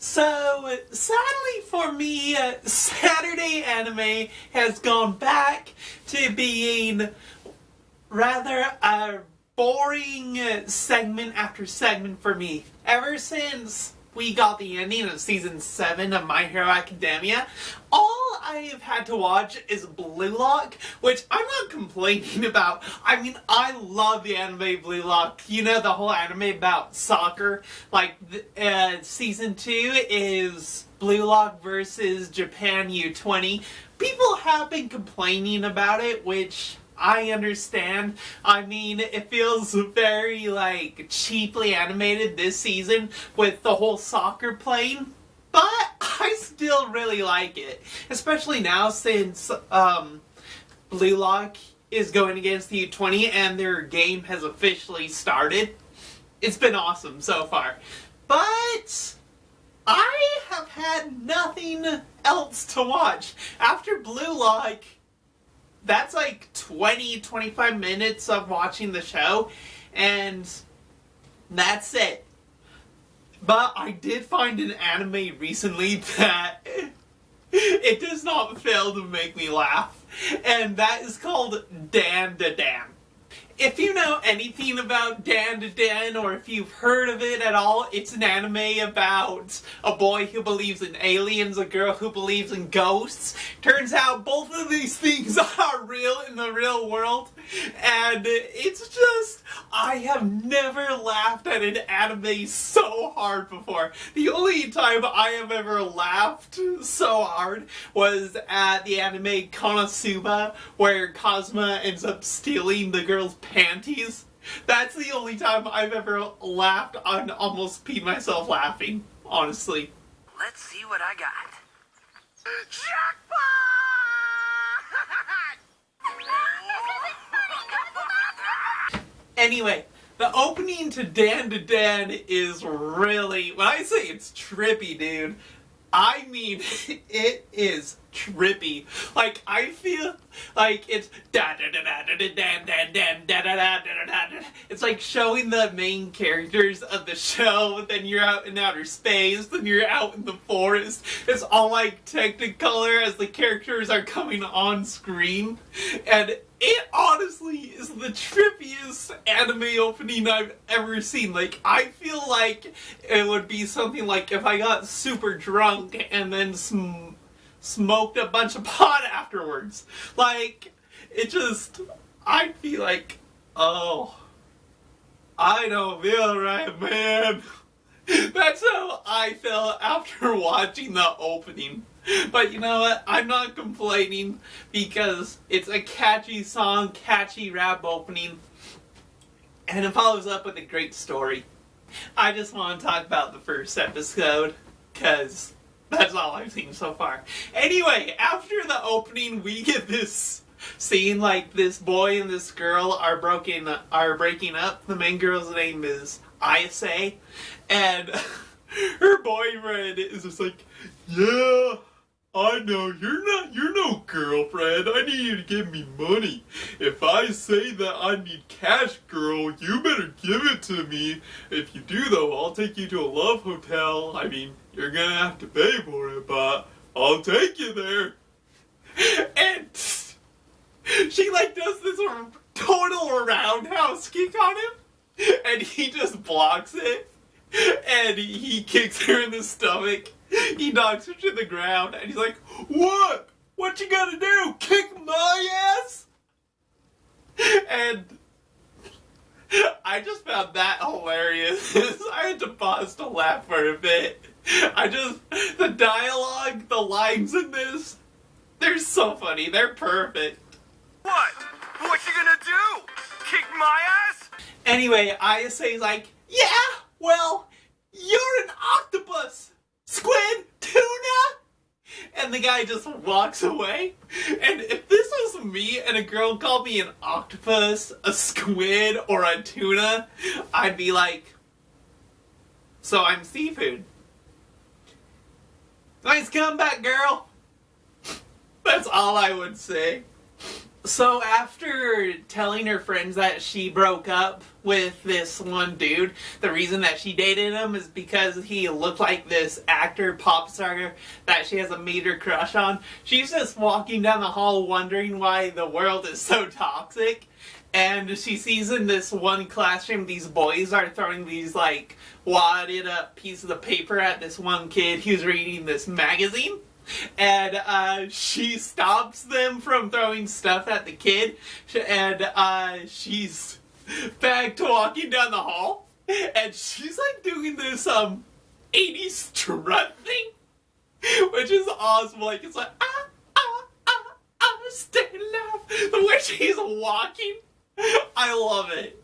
So, sadly for me, Saturday anime has gone back to being rather a boring segment after segment for me. Ever since we got the ending of Season 7 of My Hero Academia, all I've had to watch is Blue Lock, which I'm not complaining about. I mean, I love the anime Blue Lock. You know, the whole anime about soccer. Like, Season 2 is Blue Lock versus Japan U20. People have been complaining about it, which I understand. I mean, it feels very, cheaply animated this season with the whole soccer playing, but I still really like it. Especially now since, Blue Lock is going against the U20 and their game has officially started. It's been awesome so far. But I have had nothing else to watch. After Blue Lock, that's 20-25 minutes of watching the show, and that's it. But I did find an anime recently that it does not fail to make me laugh, and that is called DanDaDan. If you know anything about DanDaDan, or if you've heard of it at all, it's an anime about a boy who believes in aliens, a girl who believes in ghosts. Turns out both of these things are real in the real world, and it's just, I have never laughed at an anime so hard before. The only time I have ever laughed so hard was at the anime Konosuba, where Cosma ends up stealing the girl's panties. That's the only time I've ever laughed. I almost peed myself laughing, honestly. Let's see what I got. Jackpot! Anyway, the opening to DanDaDan is really, when I say it's trippy, dude, I mean, it is trippy. Like, I feel like it's da-da-da-da-da-dan-dan-dan-da-da-da-da-da-da. It's like showing the main characters of the show, then you're out in outer space, then you're out in the forest. It's all like Technicolor as the characters are coming on screen. And it honestly is the trippiest anime opening I've ever seen. Like, I feel like it would be something like if I got super drunk and then smoked a bunch of pot afterwards. Like, it just, I'd be like, oh, I don't feel right, man. That's how I felt after watching the opening. But you know what? I'm not complaining because it's a catchy song, catchy rap opening, and it follows up with a great story. I just want to talk about the first episode because that's all I've seen so far. Anyway, after the opening, we get this scene like this boy and this girl are breaking up. The main girl's name is Ayase, and her boyfriend is just like, yeah, I know, you're no girlfriend. I need you to give me money. If I say that I need cash, girl, you better give it to me. If you do, though, I'll take you to a love hotel. I mean, you're gonna have to pay for it, but I'll take you there. And she, does this total roundhouse kick on him, and he just blocks it, and he kicks her in the stomach. He knocks her to the ground, and he's like, what? What you gonna do? Kick my ass? And I just found that hilarious. I had to pause to laugh for a bit. The dialogue, the lines in this, they're so funny. They're perfect. What? What you gonna do? Kick my ass? Anyway, Ayase's like, yeah, well, you're an octopus. Squid, tuna, and the guy just walks away. And if this was me and a girl called me an octopus, a squid, or a tuna, I'd be like, so I'm seafood. Nice comeback, girl. That's all I would say. So after telling her friends that she broke up with this one dude, the reason that she dated him is because he looked like this actor, pop star that she has a major crush on. She's just walking down the hall wondering why the world is so toxic. And she sees in this one classroom these boys are throwing these like wadded up pieces of paper at this one kid who's reading this magazine. And she stops them from throwing stuff at the kid, and she's back to walking down the hall, and she's like doing this 80s strut thing, which is awesome. Like it's like stay alive. The way she's walking, I love it.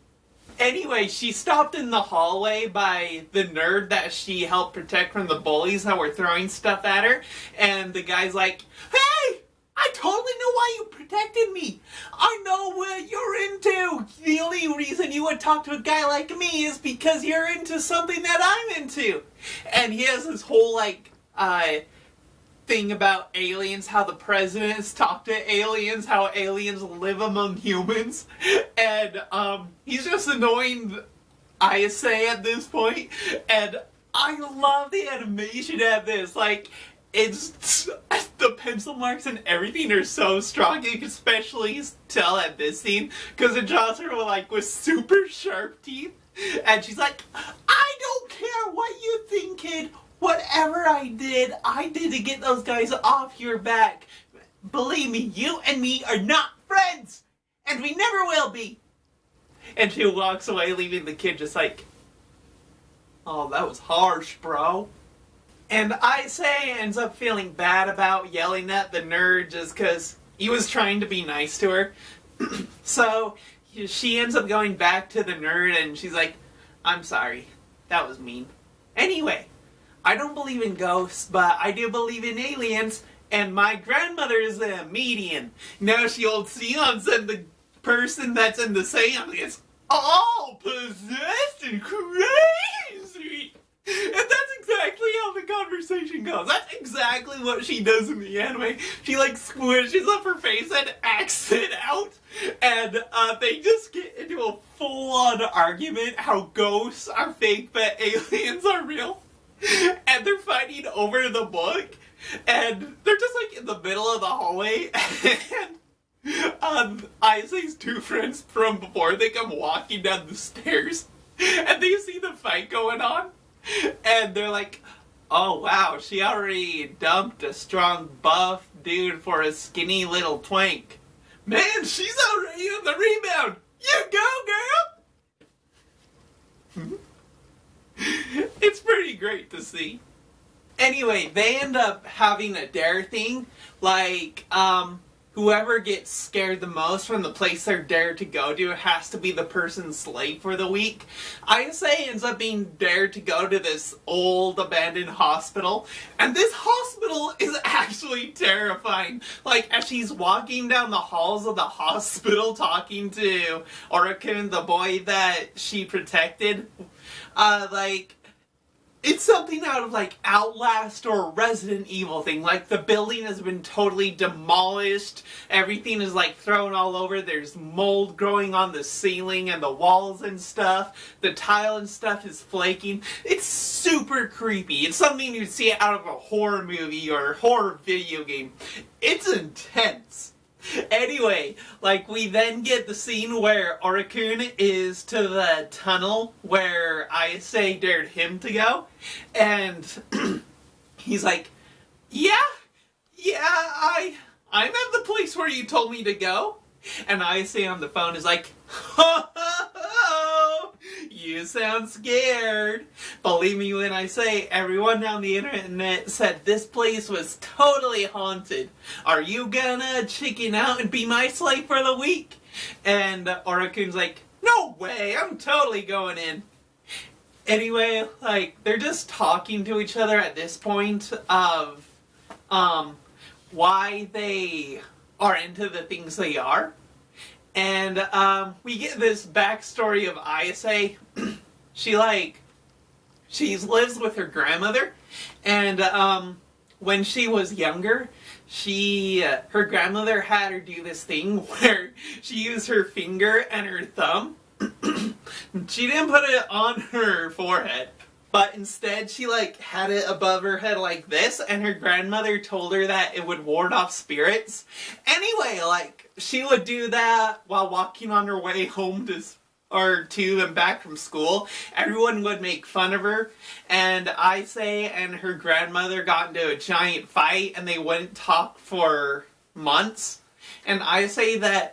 Anyway, she stopped in the hallway by the nerd that she helped protect from the bullies that were throwing stuff at her. And the guy's like, hey, I totally know why you protected me. I know what you're into. The only reason you would talk to a guy like me is because you're into something that I'm into. And he has this whole, thing about aliens, how the presidents talk to aliens, how aliens live among humans, and he's just annoying Isa at this point, and I love the animation at this. Like, it's the pencil marks and everything are so strong. You can especially tell at this scene because it draws her with super sharp teeth, and she's like, I don't care what you think, kid. Whatever I did to get those guys off your back. Believe me, you and me are not friends! And we never will be! And she walks away, leaving the kid just like, oh, that was harsh, bro. And Isa ends up feeling bad about yelling at the nerd just because he was trying to be nice to her. So she ends up going back to the nerd and she's like, I'm sorry, that was mean. Anyway, I don't believe in ghosts, but I do believe in aliens, and my grandmother is a medium. Now she'll seance, and the person that's in the seance is all possessed and crazy. And that's exactly how the conversation goes. That's exactly what she does in the anime. She squishes up her face and acts it out. And they just get into a full-on argument how ghosts are fake but aliens are real. And they're fighting over the book, and they're just in the middle of the hallway, and Isaac's two friends from before, they come walking down the stairs, and they see the fight going on, and they're like, oh wow, she already dumped a strong buff dude for a skinny little twank. Man, she's already on the rebound! You go, girl! It's pretty great to see. Anyway, they end up having a dare thing, whoever gets scared the most from the place they're dared to go to has to be the person's slave for the week. Isa ends up being dared to go to this old abandoned hospital, and this hospital is actually terrifying. As she's walking down the halls of the hospital talking to Orikun, the boy that she protected, it's something out of Outlast or Resident Evil thing. The building has been totally demolished. Everything is thrown all over. There's mold growing on the ceiling and the walls and stuff. The tile and stuff is flaking. It's super creepy. It's something you'd see out of a horror movie or horror video game. It's intense. Anyway, we then get the scene where Orikun is to the tunnel where Isa dared him to go, and he's like, I'm at the place where you told me to go, and Isa on the phone is like, ho ho ho, you sound scared. Believe me when I say everyone on the internet said this place was totally haunted. Are you gonna chicken out and be my slave for the week? And Orikun's like, no way, I'm totally going in. Anyway, they're just talking to each other at this point of, why they are into the things they are. And we get this backstory of Isa. She lives with her grandmother, and when she was younger, her grandmother had her do this thing where she used her finger and her thumb. She didn't put it on her forehead, but instead she like had it above her head like this, and her grandmother told her that it would ward off spirits. Anyway, like, she would do that while walking on her way home to and back from school. Everyone would make fun of her, and Ise and her grandmother got into a giant fight, and they wouldn't talk for months. And Ise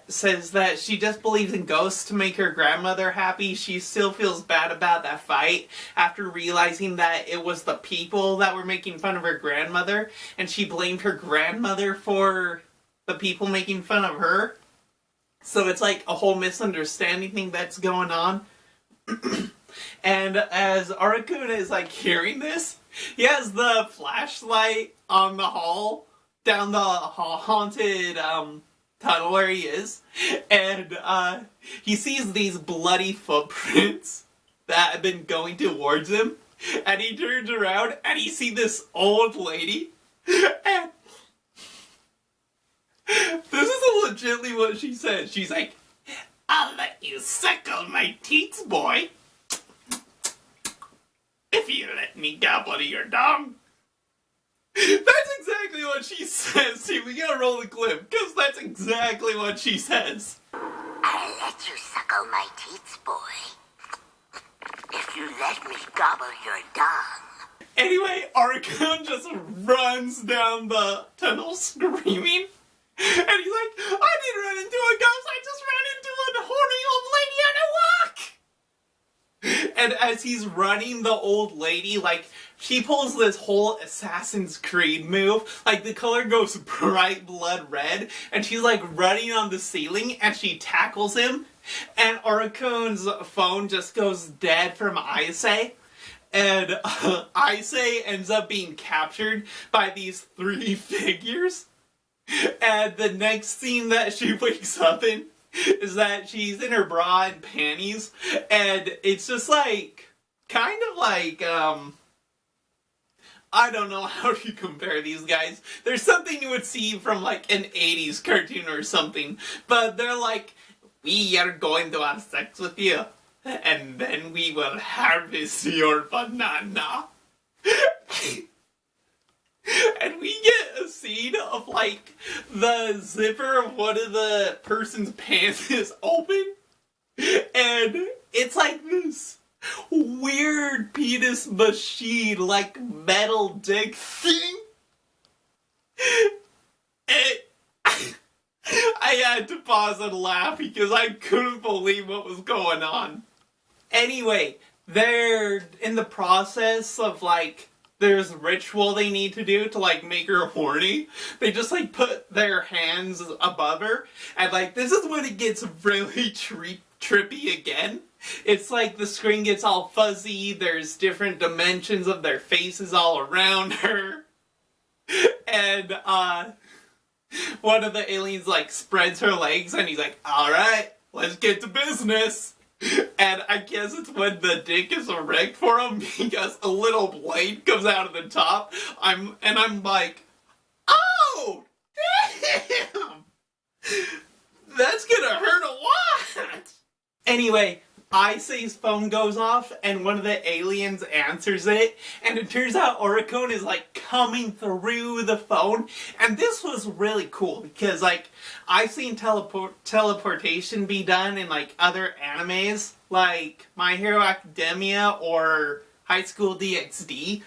says that she just believes in ghosts to make her grandmother happy. She still feels bad about that fight after realizing that it was the people that were making fun of her grandmother, and she blamed her grandmother for the people making fun of her. So it's like a whole misunderstanding thing that's going on. And as Arakuna is like hearing this, he has the flashlight on the hall, down the haunted tunnel where he is. And he sees these bloody footprints that have been going towards him. And he turns around and he sees this old lady. And this is legitimately what she says. She's like, "I'll let you suckle my teats, boy, if you let me gobble your dong." That's exactly what she says. See, we gotta roll the clip, because that's exactly what she says. "I'll let you suckle my teats, boy, if you let me gobble your dong." Anyway, Arcon just runs down the tunnel screaming. And he's like, "I didn't run into a ghost, I just ran into a horny old lady on a walk!" And as he's running, the old lady, like, she pulls this whole Assassin's Creed move. Like, the color goes bright blood red, and she's, like, running on the ceiling, and she tackles him. And Arakon's phone just goes dead from Ise. And Ise ends up being captured by these three figures. And the next scene that she wakes up in is that she's in her bra and panties, and it's just like, kind of like, I don't know how to compare these guys. There's something you would see from like an 80s cartoon or something, but they're like, "We are going to have sex with you, and then we will harvest your banana." And we get a scene of, like, the zipper of one of the person's pants is open. And it's like this weird penis machine, like, metal dick thing. I had to pause and laugh because I couldn't believe what was going on. Anyway, they're in the process of, like, there's ritual they need to do to, like, make her horny. They just, like, put their hands above her. And, like, this is when it gets really trippy again. It's like the screen gets all fuzzy. There's different dimensions of their faces all around her. And, one of the aliens, like, spreads her legs and he's like, "Alright, let's get to business." And I guess it's when the dick is erect for him because a little blade comes out of the top. I'm like, "Oh, damn! That's gonna hurt a lot!" Anyway, Ise's phone goes off and one of the aliens answers it, and it turns out Oricone is like coming through the phone, and this was really cool because, like, I've seen teleportation be done in, like, other animes like My Hero Academia or High School DxD,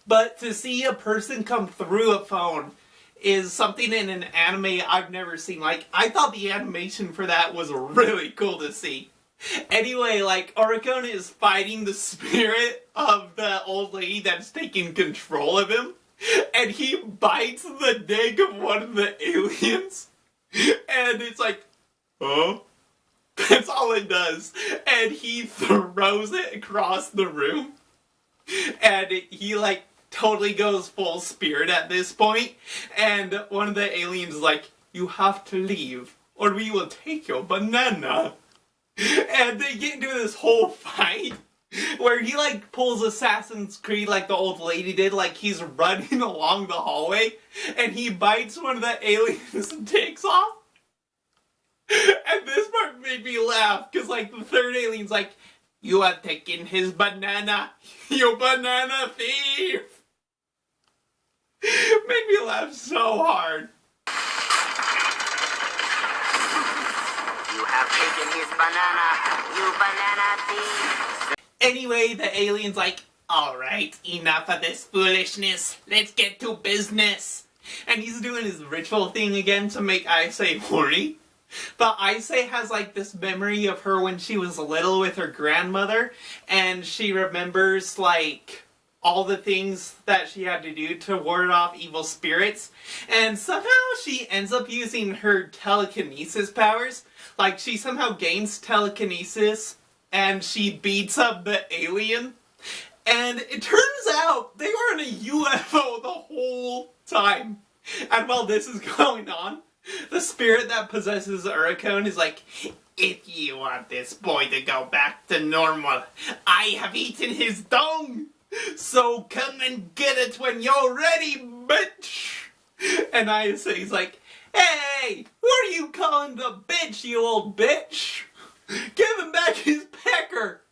but to see a person come through a phone is something in an anime I've never seen. Like, I thought the animation for that was really cool to see. Anyway, like, Oricone is fighting the spirit of the old lady that's taking control of him, and he bites the neck of one of the aliens, and it's like, "Oh?" That's all it does. And he throws it across the room, and he, like, totally goes full spirit at this point, and one of the aliens is like, "You have to leave, or we will take your banana." And they get into this whole fight, Where he like pulls Assassin's Creed like the old lady did, like he's running along the hallway and he bites one of the aliens' dicks off. And this part made me laugh because like the third alien's like, "You are taking his banana, you banana thief." Made me laugh so hard. You have taken his banana, you banana thief. Anyway, the alien's like, "Alright, enough of this foolishness. Let's get to business." And he's doing his ritual thing again to make Aisei horny. But Aisei has like this memory of her when she was little with her grandmother, and she remembers like all the things that she had to do to ward off evil spirits, and somehow she ends up using her telekinesis powers. Like she somehow gains telekinesis and she beats up the alien, and it turns out they were in a UFO the whole time. And while this is going on, the spirit that possesses Uricone is like, "If you want this boy to go back to normal, I have eaten his dung! So come and get it when you're ready, bitch!" And Aisei's like, "Hey, who are you calling the bitch, you old bitch? Give him back his pecker!"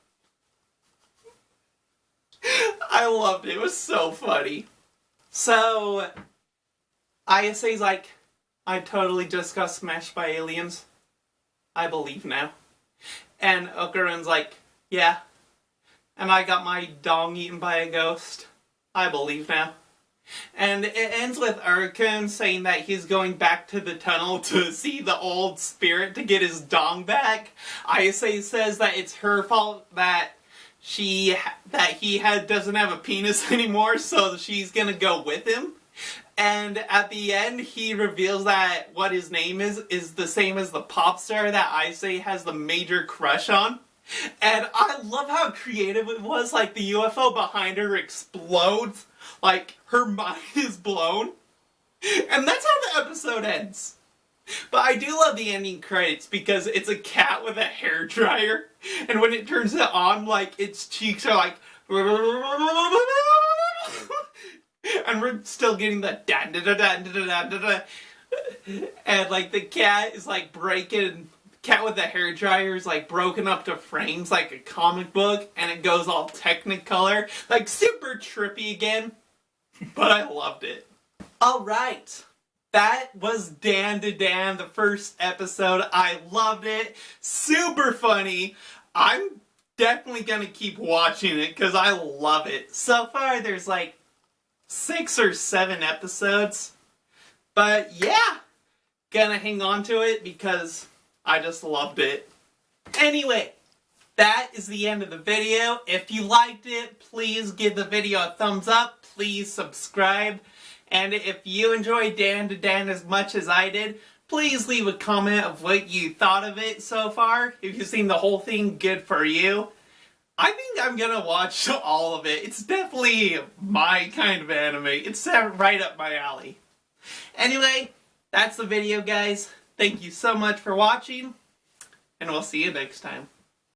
I loved it. It was so funny. So, Aisei's like, "I totally just got smashed by aliens. I believe now." And Okuren's like, "Yeah. And I got my dong eaten by a ghost. I believe now." And it ends with Uricone saying that he's going back to the tunnel to see the old spirit to get his dong back. Aisei says that it's her fault that he doesn't have a penis anymore, so she's gonna go with him. And at the end, he reveals that what his name is the same as the pop star that Aisei has the major crush on. And I love how creative it was. Like, the UFO behind her explodes. Like, her mind is blown. And that's how the episode ends. But I do love the ending credits because it's a cat with a hairdryer. And when it turns it on, like, its cheeks are like... And we're still getting the da-da-da-da-da-da-da-da. And, like, the cat is, like, breaking... Cat with the hairdryer is, like, broken up to frames like a comic book. And it goes all Technicolor. Like, super trippy again. But I loved it. Alright. That was DanDaDan, the first episode. I loved it. Super funny. I'm definitely gonna keep watching it because I love it. So far, there's, like, 6 or 7 episodes. But yeah, gonna hang on to it because I just loved it. Anyway, that is the end of the video. If you liked it, please give the video a thumbs up. Please subscribe. And if you enjoyed DanDaDan as much as I did, please leave a comment of what you thought of it so far. If you've seen the whole thing, good for you. I think I'm gonna watch all of it. It's definitely my kind of anime. It's right up my alley. Anyway, that's the video, guys. Thank you so much for watching, and we'll see you next time.